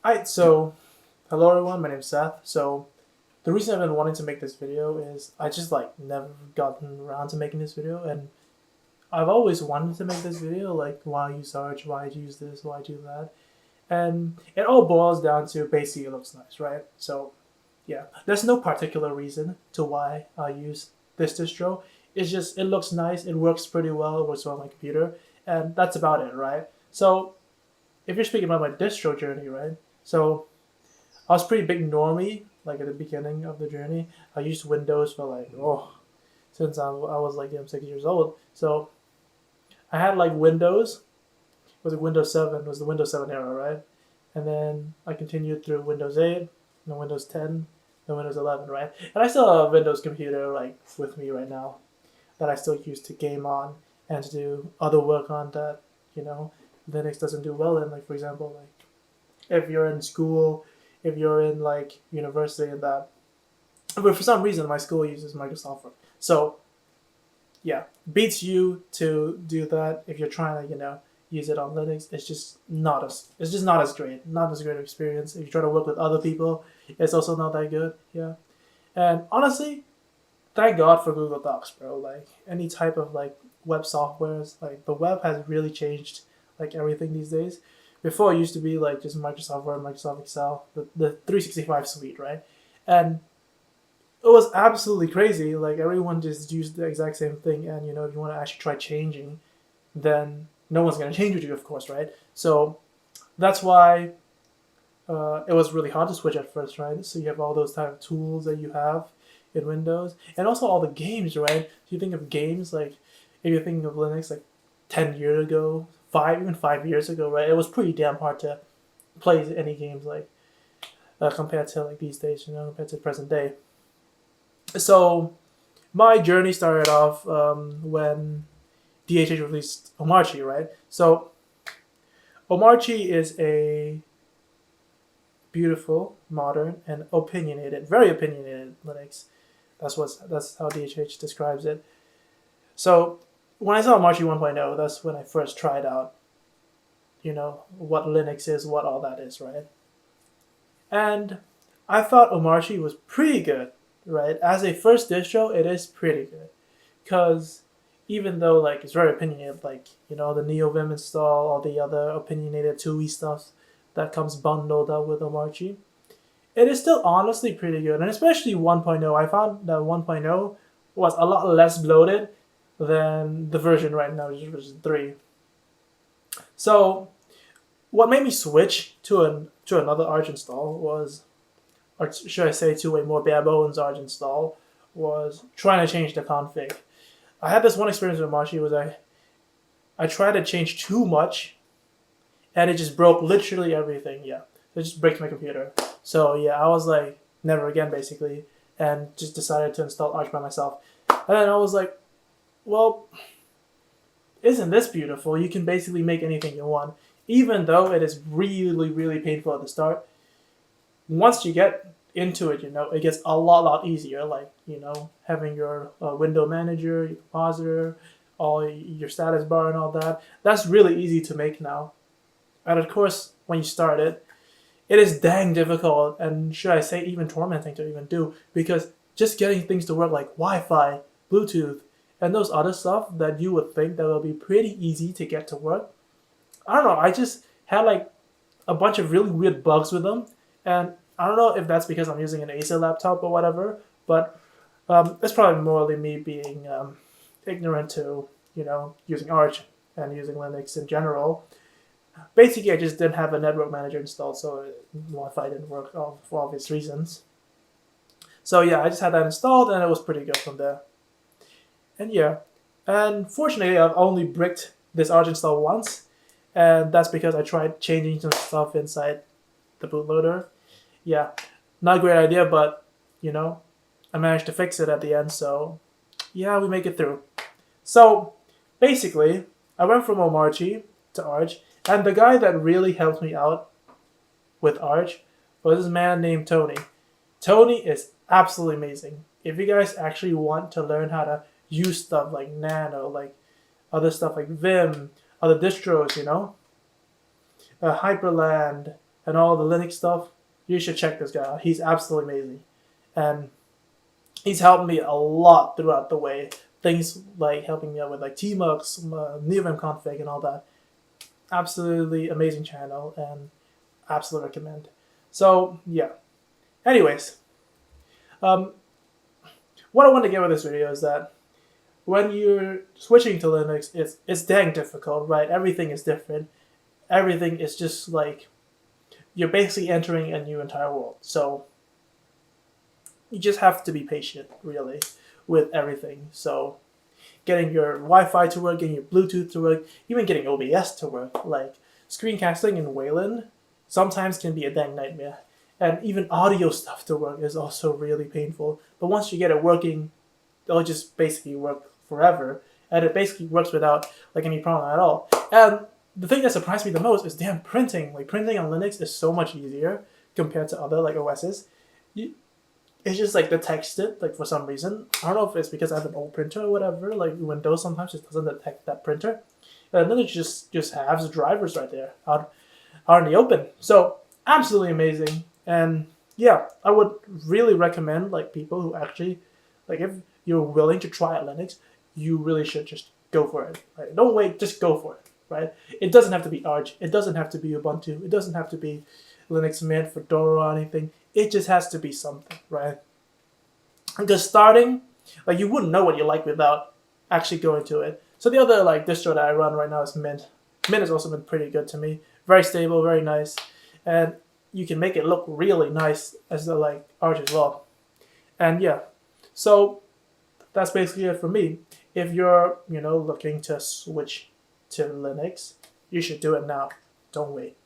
Alright, so hello everyone, my name's Seth. So the reason I've been wanting to make this video is I just never gotten around to making this video, and I've always wanted to make this video, like why use Arch, why use this, why do that. And it all boils down to basically it looks nice, right? So yeah, there's no particular reason to why I use this distro. It's just it looks nice, it works pretty well, it works well on my computer, and that's about it, right? So if you're speaking about my distro journey, right? So I was pretty big normie, like at the beginning of the journey. I used Windows for since I was like 6 years old. So I had like Windows, it was like Windows 7, it was the Windows 7 era, right? And then I continued through Windows 8, then Windows 10, then Windows 11, right? And I still have a Windows computer like with me right now that I still use to game on and to do other work on that, you know, Linux doesn't do well in. Like for example, like if you're in school, if you're in like university and that. But for some reason, my school uses Microsoft Word. So yeah, beats you to do that if you're trying to use it on Linux. It's just not as great, not as great of experience. If you try to work with other people, it's also not that good. Yeah, and honestly, thank God for Google Docs, bro. Like any type of like web softwares, like the web has really changed like everything these days. Before it used to be like just Microsoft Word, Microsoft Excel, the 365 suite, right? And it was absolutely crazy. Like everyone just used the exact same thing, and if you want to actually try changing, then no one's gonna change with you, of course, right? So that's why it was really hard to switch at first, right? So you have all those type of tools that you have in Windows, and also all the games, right? If you think of games, like if you're thinking of Linux, like 10 years ago, even 5 years ago, right? It was pretty damn hard to play any games like compared to like these days, compared to present day. So my journey started off when DHH released Omarchi, right? So Omarchi is a beautiful, modern, and opinionated, very opinionated Linux. That's how DHH describes it. So when I saw Omarchi 1.0, that's when I first tried out, what Linux is, what all that is, right? And I thought Omarchi was pretty good, right? As a first distro, it is pretty good, because even though like it's very opinionated, like the NeoVim install, all the other opinionated TUI stuff that comes bundled up with Omarchi, it is still honestly pretty good. And especially 1.0, I found that 1.0 was a lot less bloated than the version right now, which is version 3. So what made me switch to another Arch install was, or should I say to a more bare bones Arch install, was trying to change the config. I had this one experience with Omarchi was I tried to change too much, and it just broke literally everything. Yeah, it just breaks my computer. So yeah, I was like, never again, basically, and just decided to install Arch by myself. And then I was like, well, isn't this beautiful? You can basically make anything you want, even though it is really, really painful at the start. Once you get into it, it gets a lot easier. Like, having your window manager, your compositor, all your status bar and all that. That's really easy to make now. And of course, when you start it, it is dang difficult, and should I say even tormenting to even do, because just getting things to work like Wi-Fi, Bluetooth, and those other stuff that you would think that would be pretty easy to get to work. I don't know, I just had like a bunch of really weird bugs with them, and I don't know if that's because I'm using an Acer laptop or whatever, but it's probably morely me being ignorant to, using Arch and using Linux in general. Basically, I just didn't have a network manager installed, so Wi-Fi didn't work for obvious reasons. So yeah, I just had that installed, and it was pretty good from there. And yeah, and fortunately, I've only bricked this Arch install once, and that's because I tried changing some stuff inside the bootloader. Yeah, not a great idea, but I managed to fix it at the end, so yeah, we make it through. So basically, I went from Omarchi to Arch, and the guy that really helped me out with Arch was this man named Tony. Tony is absolutely amazing. If you guys actually want to learn how to use stuff like Nano, like other stuff like Vim, other distros, Hyperland, and all the Linux stuff, you should check this guy out. He's absolutely amazing, and he's helped me a lot throughout the way. Things like helping me out with like tmux, newvim config, and all that. Absolutely amazing channel, and absolutely recommend. So yeah. Anyways, um, what I want to get with this video is that when you're switching to Linux, it's dang difficult, right? Everything is different. Everything is just like you're basically entering a new entire world. So you just have to be patient, really, with everything. So getting your Wi-Fi to work, getting your Bluetooth to work, even getting OBS to work, like screencasting in Wayland, sometimes can be a dang nightmare. And even audio stuff to work is also really painful. But once you get it working, it'll just basically work forever. And it basically works without like any problem at all. And the thing that surprised me the most is damn printing. Like printing on Linux is so much easier compared to other like OSs. It's just like detected like for some reason. I don't know if it's because I have an old printer or whatever. Like Windows sometimes just doesn't detect that printer. And then it just has drivers right there out in the open. So absolutely amazing. And yeah, I would really recommend like people who actually like if you're willing to try out Linux, you really should just go for it. Right? Don't wait, just go for it. Right? It doesn't have to be Arch. It doesn't have to be Ubuntu. It doesn't have to be Linux Mint, Fedora, or anything. It just has to be something, right? Because starting, like you wouldn't know what you like without actually going to it. So the other like distro that I run right now is Mint. Mint has also been pretty good to me. Very stable, very nice, and you can make it look really nice as the like Arch as well. And yeah, so that's basically it for me. If you're looking to switch to Linux, you should do it now. Don't wait.